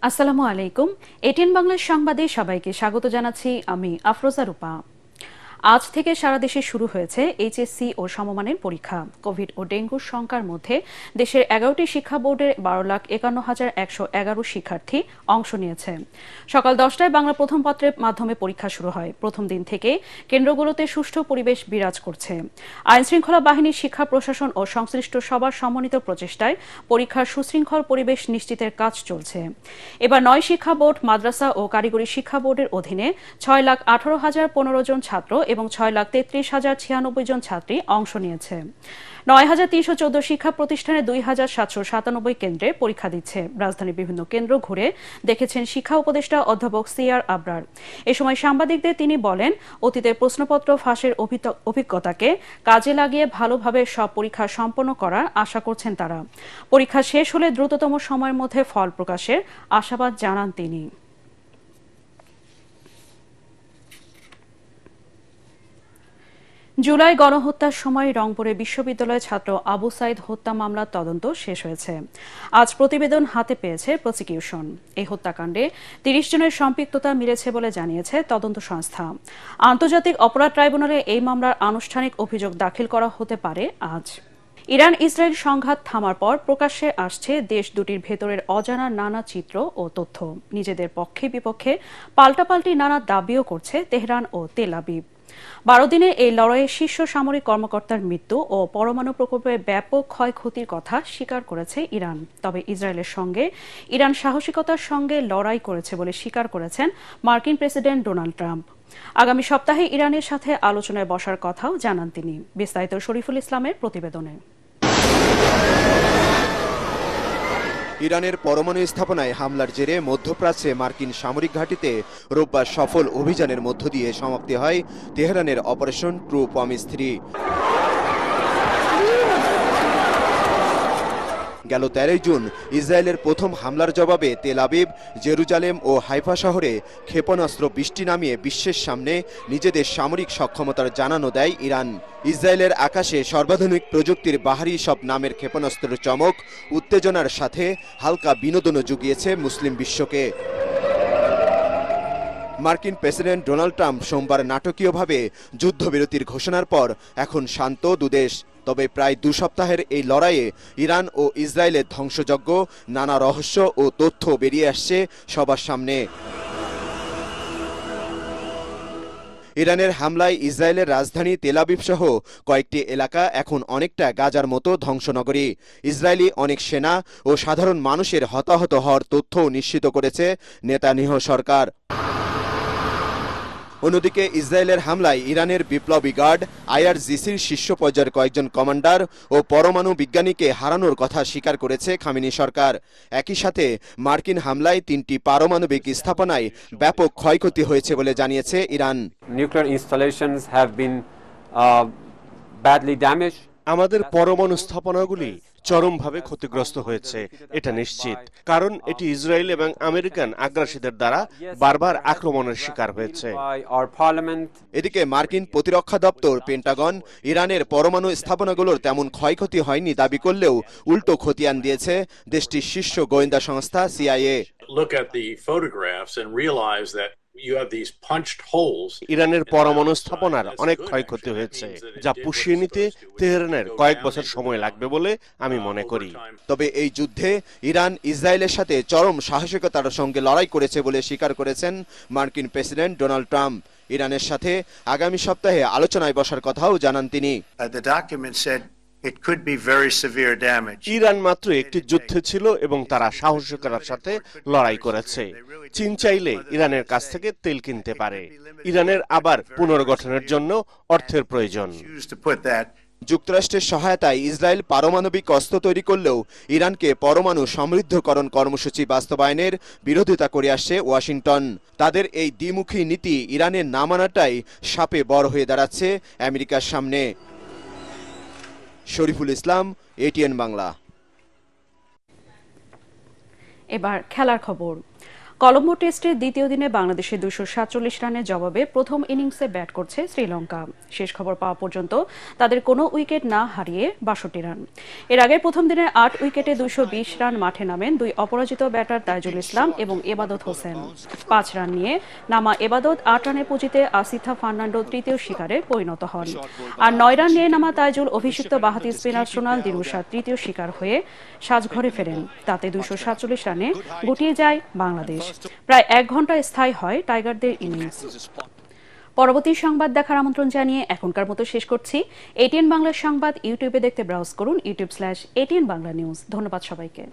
আসসালামু আলাইকুম। এটিএন বাংলার সংবাদে সবাইকে স্বাগত জানাচ্ছি আমি আফরোজা রূপা। আজ থেকে সারা দেশে শুরু হয়েছে এইচএসসি ও সমমানের পরীক্ষা। কোভিড ও ডেঙ্গুর শঙ্কার মধ্যে দেশের 11টি শিক্ষা বোর্ডের 12,51,111 শিক্ষার্থী অংশ নিয়েছে। সকাল 10টায় বাংলা প্রথম পত্রের মাধ্যমে পরীক্ষা শুরু হয়। প্রথম দিন থেকে কেন্দ্রগুলোতে সুষ্ঠু পরিবেশ বিরাজ করছে। আইনশৃঙ্খলা বাহিনী, শিক্ষা প্রশাসন ও সংশ্লিষ্ট সবার সমন্বিত প্রচেষ্টায় পরীক্ষার সুশৃঙ্খল পরিবেশ নিশ্চিতের কাজ চলছে। এবার 9 শিক্ষা বোর্ড, মাদ্রাসা ও কারিগরি শিক্ষা বোর্ডের অধীনে 6,18,015 জন ছাত্র এবং 6,33,096 জন ছাত্রী অংশ নিয়েছে। 9,314 শিক্ষা প্রতিষ্ঠানে 2,797 কেন্দ্রে পরীক্ষা দিচ্ছে। রাজধানীর বিভিন্ন কেন্দ্র ঘুরে দেখেছেন শিক্ষা উপদেষ্টা অধ্যাপক সিআর আবরার। এ সময় সাংবাদিকদের তিনি বলেন, অতীতের প্রশ্নপত্র ফাঁসের অভিজ্ঞতাকে কাজে লাগিয়ে ভালোভাবে সব পরীক্ষা সম্পন্ন করার আশা করছেন তারা। পরীক্ষা শেষ হলে দ্রুততম সময়ের মধ্যে ফল প্রকাশের আশাবাদ জানান তিনি। জুলাই গণহত্যার সময় রংপুরে বিশ্ববিদ্যালয় ছাত্র আবু সাইদ হত্যা মামলার তদন্ত শেষ হয়েছে। আজ প্রতিবেদন হাতে পেয়েছে প্রসিকিউশন। এই হত্যাকাণ্ডে 30 জনের সম্পৃক্ততা মিলেছে বলে জানিয়েছে তদন্ত সংস্থা। আন্তর্জাতিক অপরাধ ট্রাইব্যুনালে এই মামলার আনুষ্ঠানিক অভিযোগ দাখিল করা হতে পারে আজ। ইরান ইসরায়েল সংঘাত থামার পর প্রকাশ্যে আসছে দেশ দুটির ভেতরের অজানা নানা চিত্র ও তথ্য। নিজেদের পক্ষে বিপক্ষে পাল্টাপাল্টি নানা দাবিও করছে তেহরান ও তেল আবিব। 12 দিনের এই লড়াইয়ে শীর্ষ সামরিক কর্মকর্তার মৃত্যু ও পরমাণু প্রকল্পের ব্যাপক ক্ষয়ক্ষতির কথা স্বীকার করেছে ইরান। তবে ইসরায়েলের সঙ্গে ইরান সাহসিকতার সঙ্গে লড়াই করেছে বলে স্বীকার করেছেন মার্কিন প্রেসিডেন্ট ডোনাল্ড ট্রাম্প। আগামী সপ্তাহে ইরানের সাথে আলোচনায় বসার কথাও জানান তিনি। বিস্তারিত শরীফুল ইসলামের প্রতিবেদনে। ইরানের পরমাণু স্থাপনায় হামলার জেরে মধ্যপ্রাচ্যে মার্কিন সামরিক ঘাঁটিতে রোববার সফল অভিযানের মধ্য দিয়ে সমাপ্তি হয় তেহরানের অপারেশন ট্রু প্রমিস 3। গেল 13 জুন ইসরায়েলের প্রথম হামলার জবাবে তেল আবিব, জেরুজালেম ও হাইফা শহরে ক্ষেপণাস্ত্র বৃষ্টি নামিয়ে বিশ্বের সামনে নিজেদের সামরিক সক্ষমতার জানানো দেয় ইরান। ইসরায়েলের আকাশে সর্বাধুনিক প্রযুক্তির বাহারি সব নামের ক্ষেপণাস্ত্রের চমক উত্তেজনার সাথে হালকা বিনোদনও জুগিয়েছে মুসলিম বিশ্বকে। মার্কিন প্রেসিডেন্ট ডোনাল্ড ট্রাম্প সোমবার নাটকীয়ভাবে যুদ্ধবিরতির ঘোষণার পর এখন শান্ত দুদেশ। তবে প্রায় 2 সপ্তাহের এই লড়াইয়ে ইরান ও ইসরায়েলের ধ্বংসযজ্ঞ, নানা রহস্য ও তথ্য বেরিয়ে আসছে সবার সামনে। ইরানের হামলায় ইসরায়েলের রাজধানী তেল আবিব সহ কয়েকটি এলাকা এখন অনেকটা গাজার মতো ধ্বংসনগরী। ইসরায়েলি অনেক সেনা ও সাধারণ মানুষের হতাহত হওয়ার তথ্যও নিশ্চিত করেছে নেতানিয়াহু সরকার। অন্যদিকে ইসরায়েলের হামলায় ইরানের বিপ্লবী গার্ড আইআরজিসির শীর্ষ পর্যায়ের কয়েকজন কমান্ডার ও পরমাণু বিজ্ঞানীকে হারানোর কথা স্বীকার করেছে খামেনি সরকার। একই সাথে মার্কিন হামলায় 3টি পারমাণবিক স্থাপনায় ব্যাপক ক্ষয়ক্ষতি হয়েছে বলে জানিয়েছে Iran. Nuclear installations have been badly damaged. আমাদের পরমাণু স্থাপনাগুলি চরমভাবে ক্ষতিগ্রস্ত হয়েছে, এটা নিশ্চিত, কারণ এটি ইসরায়েল এবং আমেরিকান আগ্রাসীদের দ্বারা বারবার আক্রমণের শিকার হয়েছে। এদিকে মার্কিন প্রতিরক্ষা দপ্তর পেন্টাগন ইরানের পরমাণু স্থাপনাগুলোর তেমন ক্ষয়ক্ষতি হয়নি দাবি করলেও উল্টো খতিয়ান দিয়েছে দেশটির শীর্ষ গোয়েন্দা সংস্থা সিআইএ। ইরানের পরমাণু স্থাপনার অনেক ক্ষয়ক্ষতি হয়েছে, যা পুষিয়ে নিতে তেহরানের কয়েক বছর সময় লাগবে বলে আমি মনে করি। তবে এই যুদ্ধে ইরান ইসরায়েলের সাথে চরম সাহসিকতার সঙ্গে লড়াই করেছে বলে স্বীকার করেছেন মার্কিন প্রেসিডেন্ট ডোনাল্ড ট্রাম্প। ইরানের সাথে আগামী সপ্তাহে আলোচনায় বসার কথাও জানান তিনি। ইরান মাত্র একটি যুদ্ধে ছিল এবং তারা সাহসিকতার সাথে লড়াই করেছে। চীন চাইলে ইরানের কাছ থেকে তেল কিনতে পারে। ইরানের আবার পুনর্গঠনের জন্য অর্থের প্রয়োজন। যুক্তরাষ্ট্রের সহায়তায় ইসরায়েল পারমাণবিক অস্ত্র তৈরি করলেও ইরানকে পরমাণু সমৃদ্ধকরণ কর্মসূচি বাস্তবায়নের বিরোধিতা করে আসছে ওয়াশিংটন। তাদের এই দ্বিমুখী নীতি ইরানের না মানাটাই শাপে বড় হয়ে দাঁড়াচ্ছে আমেরিকার সামনে। শরীফুল ইসলাম, এটিএন বাংলা। এবার খেলার খবর। কলম্বো টেস্টের দ্বিতীয় দিনে বাংলাদেশের 247 রানের জবাবে প্রথম ইনিংসে ব্যাট করছে শ্রীলঙ্কা। শেষ খবর পাওয়া পর্যন্ত তাদের কোনো উইকেট না হারিয়ে 62 রান। এর আগে প্রথম দিনের 8 উইকেটে 220 রান মাঠে নামেন দুই অপরাজিত ব্যাটার তাইজুল ইসলাম এবং এবাদত হোসেন। 5 রান নিয়ে নামা এবাদত 8 রানের পুঁজিতে আসিথা ফার্নান্ডো তৃতীয় শিকারে পরিণত হন। আর 9 রান নিয়ে নামা তাইজুল অভিষিক্ত বাঁহাতি স্পিনার সোনাল দিনুশা তৃতীয় শিকার হয়ে সাজঘরে ফেরেন। তাতে 247 রানে গুটিয়ে যায় বাংলাদেশ। প্রায় 1 ঘন্টা স্থায়ী হয় টাইগারদের ইনিংস। পরবর্তী সংবাদ দেখার আমন্ত্রণ জানিয়ে এখনকার মতো শেষ করছি। এটিএন বাংলার সংবাদ ইউটিউবে দেখতে ব্রাউজ করুন youtube/ATN Bangla News। ধন্যবাদ সবাইকে।